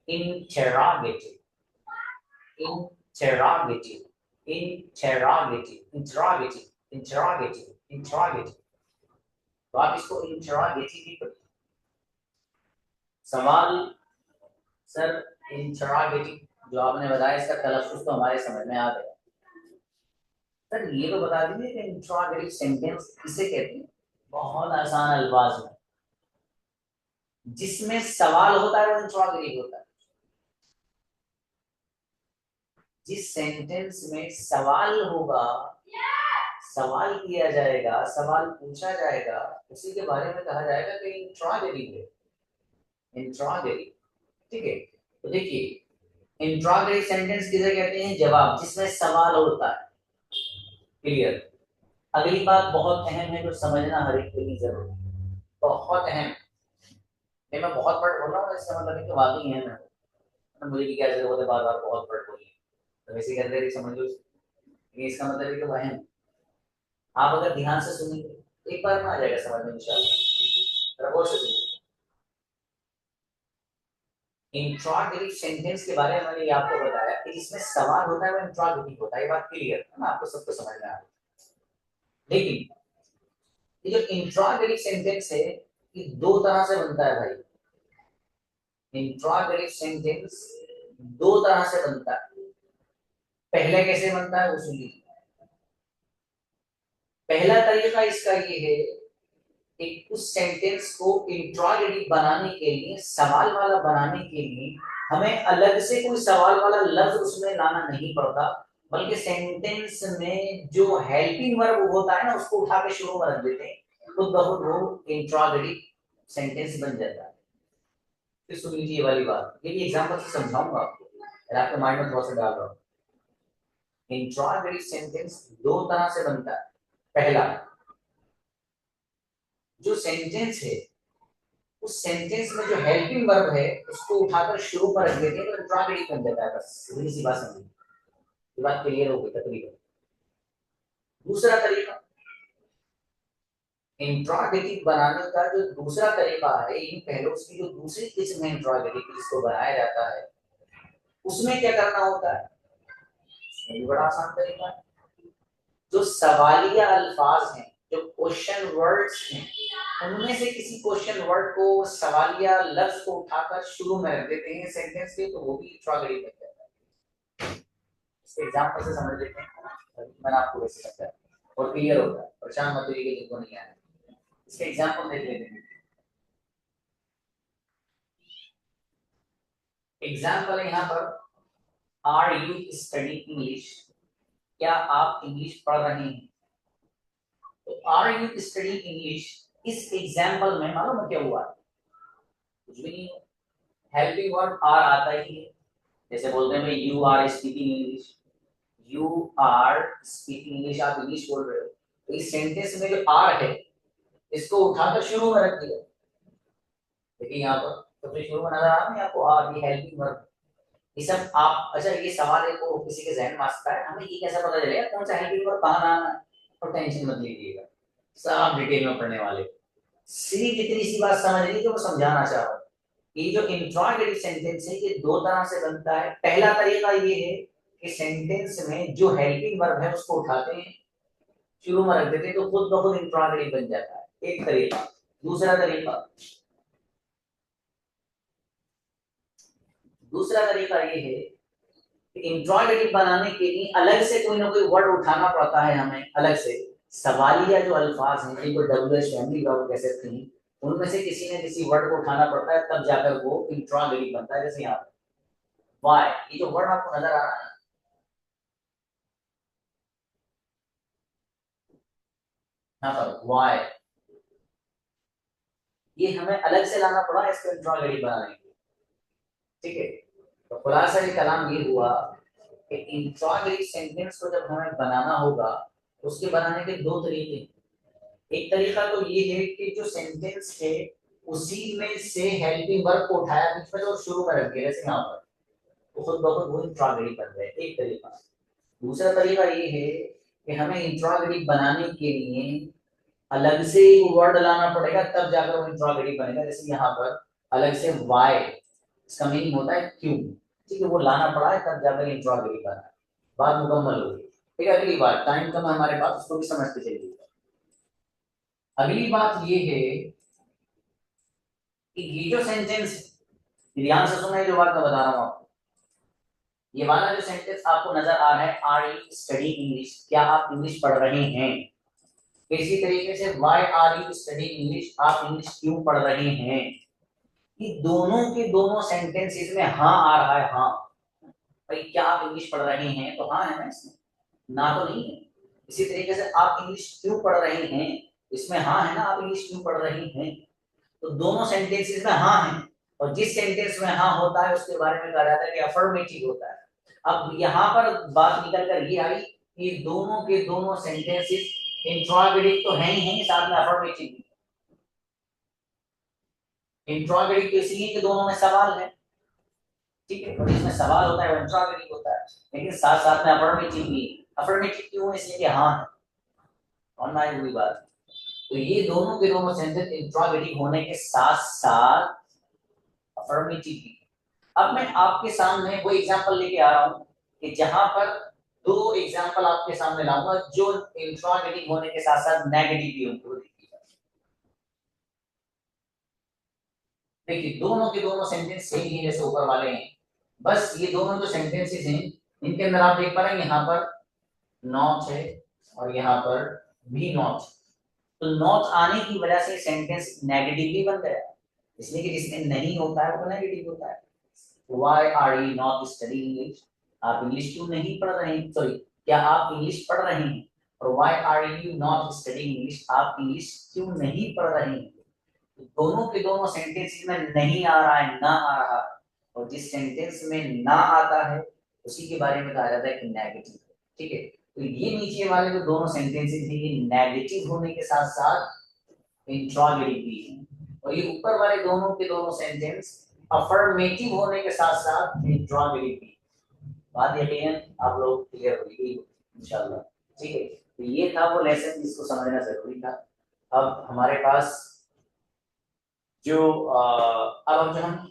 interrogative, interrogative, interrogative, interrogative, interrogative, interrogative। तो आप इसको interrogative ही पढ़िए। सवाल सर इंटरोगेटिव जो आपने बताया इसका तलफ़ुज़ तो हमारे समझ में आ गया। सर ये तो बता दीजिए कि इंटरोगेटिव सेंटेंस किसे कहते हैं? बहुत आसान अल्फाज में, जिसमें सवाल होता है वो इंटरोगेटिव होता है। जिस सेंटेंस में सवाल होगा, सवाल किया जाएगा, सवाल पूछा जाएगा, उसी के बारे में कहा जाएगा कि इंटरोगेटिव है, इंटरोगेटिव, ठीक है। तो देखिए इंटरोगेटिव सेंटेंस किसे कहते हैं? जवाब जिसमें सवाल होता है। क्लियर? अगली बात बहुत अहम है जो समझना हर एक के लिए जरूरी है, बहुत अहम। मैं बहुत वर्ड बोल रहा हूँ, इसका मतलब है कि वाकई अहम है, मुझे भी क्या जरूरत है बार बार बहुत वर्ड बोलिए, तो वैसे के अंदर ही समझ लो इसका मतलब है कि अहम। आप अगर ध्यान से सुनेंगे एक बार में आ जाएगा समझ में इंशाल्लाह। गौर से सुनिए। इंट्रोगेटिव सेंटेंस के बारे में मैंने आपको बताया कि जिसमें सवाल होता है वो इंट्रोगेटिव होता है। ये बात क्लियर है ना? आपको सबको समझ में आ रहा है। लेकिन ये जो इंट्रोगेटिव सेंटेंस है ये दो तरह से बनता है भाई। इंट्रोगेटिव सेंटेंस दो तरह से बनता है। पहले कैसे बनता है वो सुनिए। पहला तरीका इसका ये है कि उस सेंटेंस को इंट्रोगेटिव बनाने के लिए, सवाल वाला बनाने के लिए हमें अलग से कोई सवाल वाला लफ्ज उसमें लाना नहीं पड़ता, बल्कि सेंटेंस में जो हेल्पिंग वर्ब होता है ना उसको उठा के शुरू में रख देते हैं, खुद ब खुद वो इंट्रोगेटिव सेंटेंस बन जाता है। फिर सुन लीजिए ये वाली बात, ये भी एग्जांपल से समझाऊंगा आपको, आपके माइंड में थोड़ा सा डाल रहा हूँ। इंट्रोगेटिव सेंटेंस दो तरह से बनता है। पहला, जो सेंटेंस है उस सेंटेंस में जो हेल्पिंग वर्ब है उसको उठाकर शुरू पर रख देते हैं तो इंट्रोगेटिव बन जाता है। बस सीधी सी बात समझिए, ये बात क्लियर हो गई तकरीबन। दूसरा तरीका, इंट्रोगेटिव बनाने का जो दूसरा तरीका है, इन पहलू की जो दूसरी किस्म है इंट्रोगेटिव जिसको बनाया जाता है, उसमें क्या करना होता है, ये बड़ा आसान तरीका है। जो सवालिया अल्फाज हैं, जो क्वेश्चन वर्ड्स हैं, उनमें से किसी क्वेश्चन वर्ड को, सवालिया लफ्ज को उठाकर शुरू में रख देते हैं सेंटेंस के, तो वो भी इंट्रोगेटिव बन जाता है। इसके एग्जांपल से समझ लेते हैं, मैंने आपको वैसे समझाया और क्लियर होगा, परेशान मत होइए जिनको नहीं आया। इसके एग्जांपल देख लेते हैं। एग्जांपल है यहाँ पर, आर यू स्टडीइंग इंग्लिश, क्या आप इंग्लिश पढ़ रहे हैं। तो आर यू स्टडीइंग इंग्लिश, इस एग्जांपल में मालूम है क्या हुआ, कुछ भी नहीं। हेल्पिंग वर्ब आर आता ही है, जैसे बोलते हैं you are speaking English, you are speaking English, आप इंग्लिश बोल रहे हो। तो इस सेंटेंस में जो आर है इसको उठाकर शुरू में रख दिया। देखिए यहाँ पर सबसे शुरू में नजर आ रहा है आपको आर, ये हेल्पिंग वर्ब। ये सब आप, अच्छा ये सवाल है को किसी के जहन में आ सकता है, हमें ये कैसे पता चलेगा कौन सा हेल्पिंग वर्ब कहाँ आना है, तो टेंशन मत लीजिएगा, सब डिटेल में पढ़ने वाले। सिर्फ इतनी सी बात समझ ली जो मैं समझाना चाह रहा हूँ। ये जो इंट्रोगेटिव सेंटेंस है ये दो तरह से बनता है। पहला तरीका ये है कि सेंटेंस में जो हेल्पिंग वर्ब है उसको उठाते हैं, शुरू में रख देते हैं, तो खुद ब खुद इंट्रोगेटिव बन जाता है, एक तरीका। दूसरा तरीका ये है कि इंट्रोगेटिव बनाने के लिए अलग से कोई ना कोई वर्ड उठाना पड़ता है हमें, अलग से सवालिया जो अल्फाज हैं जिनको डब्ल्यूएच फैमिली वर्ब कह सकते हैं, उनमें से किसी न किसी वर्ड को उठाना पड़ता है, तब जाकर वो इंट्रोगेटिव बनता है। जैसे यहाँ पर वाई, ये जो वर्ड आपको नजर आ रहा है, यहाँ पर वाई, ये हमें अलग से लाना पड़ा इसको इंट्रोगेटिव बनाने के लिए, ठीक है। तो खुलासा ये कलाम ये हुआ कि इंट्रोगेटिव सेंटेंस को जब हमें बनाना होगा, उसके बनाने के दो तरीके हैं। एक तरीका तो ये है कि जो सेंटेंस है उसी में से हेल्पिंग वर्ब को उठाया बीच में और शुरू में रख दिया, जैसे यहाँ पर, तो खुद ब खुद वो इंट्रोगेटिव बन रहे हैं, एक तरीका। दूसरा तरीका ये है कि हमें इंट्रोगेटिव बनाने के लिए अलग से एक वर्ड लाना पड़ेगा, तब जाकर वो इंट्रोगेटिव बनेगा। जैसे यहाँ पर अलग से वाई, इसका मीनिंग होता है क्यों, ठीक है, वो लाना पड़ा है तब जाकर इंट्रोगेटिव बना, बात मुकम्मल हो गई। ठीक है, अगली बात, टाइम कम है हमारे पास, उसको भी समझते चलिए। अगली बात ये है कि ये जो सेंटेंस, ध्यान से सुना जो बात मैं बता रहा हूँ आपको, ये वाला जो सेंटेंस आपको नजर आ रहा है, आर यू स्टडी इंग्लिश, क्या आप इंग्लिश पढ़ रहे हैं। इसी तरीके से why are you study English, आप इंग्लिश क्यों पढ़ रहे हैं। ये दोनों के दोनों सेंटेंसेस में हाँ आ रहा है, हाँ भाई क्या आप इंग्लिश पढ़ रहे हैं, तो हाँ है ना इसमें, ना तो नहीं है। इसी तरीके से आप इंग्लिश क्यों पढ़ रहे हैं, इसमें हाँ है ना, आप इंग्लिश क्यों पढ़ रहे हैं। तो दोनों सेंटेंसेस में हाँ है, और जिस सेंटेंस में हाँ होता है उसके बारे में कहा जाता है कि अफर्मेटिव होता है। अब यहाँ पर बात निकल कर ये आई कि दोनों के दोनों सेंटेंसेस इंट्रोगेटिव तो है ही है, साथ में अफर्मेटिव भी। इंट्रोगेटिव तो इसलिए कि दोनों में सवाल है, ठीक है, और इसमें सवाल होता है वो इंट्रोगेटिव होता है, लेकिन साथ साथ में अफर्मेटिव भी। अफर्मेटिव क्यों, इसलिए कि हाँ है, और ना ही हुई बात। तो ये दोनों के दोनों सेंटेंस इंट्रोगेटिव होने के साथ साथ अफर्मेटिव भी। अब मैं आपके सामने वो एग्जांपल लेके आ रहा हूं कि जहां पर दो एग्जांपल आपके सामने लाऊंगा जो इंट्रोगेटिव होने के साथ साथ नेगेटिव भी होंगे। देखिए दोनों के दोनों सेंटेंस सेम ही जैसे ऊपर वाले हैं, बस ये दोनों जो सेंटेंसेस हैं इनके अंदर आप देख पा रहे हैं यहाँ पर नॉट है और यहाँ पर भी नॉट। तो नॉट आने की वजह से सेंटेंस नेगेटिवली बन गया, इसलिए कि जिसमें नहीं होता है वो नेगेटिव होता है। Why are you not studying English, आप इंग्लिश क्यों नहीं पढ़ रहे हैं, सॉरी क्या आप इंग्लिश पढ़ रहे हैं। और why are you not studying English, आप इंग्लिश क्यों नहीं पढ़ रहे हैं। दोनों के दोनों सेंटेंस में नहीं आ रहा है, ना आ रहा, और जिस सेंटेंस में ना आता है उसी के बारे में कहा जाता है कि नेगेटिव। ठीक है। तो ये नीचे वाले जो दोनों सेंटेंसेस हैं ये नेगेटिव होने के साथ साथ इंट्रोगेटिव भी हैं, और ये ऊपर वाले दोनों के दोनों सेंटेंस अफर्मेटिव होने के साथ साथ इंट्रोगेटिव भी। बात यकीनन आप लोग क्लियर होगी इंशाल्लाह, ठीक है। तो ये था वो लेसन जिसको समझना जरूरी था। अब हमारे पास जो अब जो हम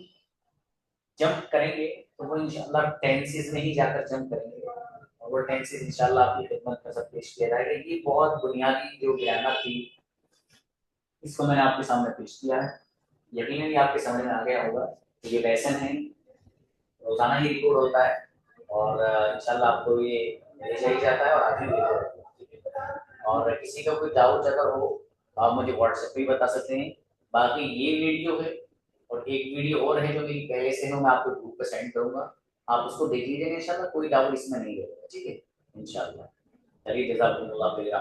जंप करेंगे तो वो इंशाल्लाह टेंसेस में ही जाकर जंप करेंगे, और वो टेंसेस इंशाल्लाह आपकी खिदमत में सब पेश किया जाएगा। ये बहुत बुनियादी जो ग्रामर थी इसको मैंने आपके सामने पेश किया है, यकीनन ये आपके समझ में आ गया होगा। तो ये लेसन है, रोजाना ही रिकॉर्ड होता है, और इंशाल्लाह आपको ये भेजा ही जाता है और आप भी भेजो। और किसी का कोई डाउट अगर हो आप मुझे व्हाट्सएप पे बता सकते हैं। बाकी ये वीडियो है और एक वीडियो और है जो मेरी पहले से है, मैं आपको ग्रुप पे सेंड करूंगा, आप उसको देख लीजिएगा इंशाल्लाह, कोई डाउट इसमें नहीं रहेगा, ठीक है इंशाल्लाह। चलिए जज़ाकुमुल्लाह खैर।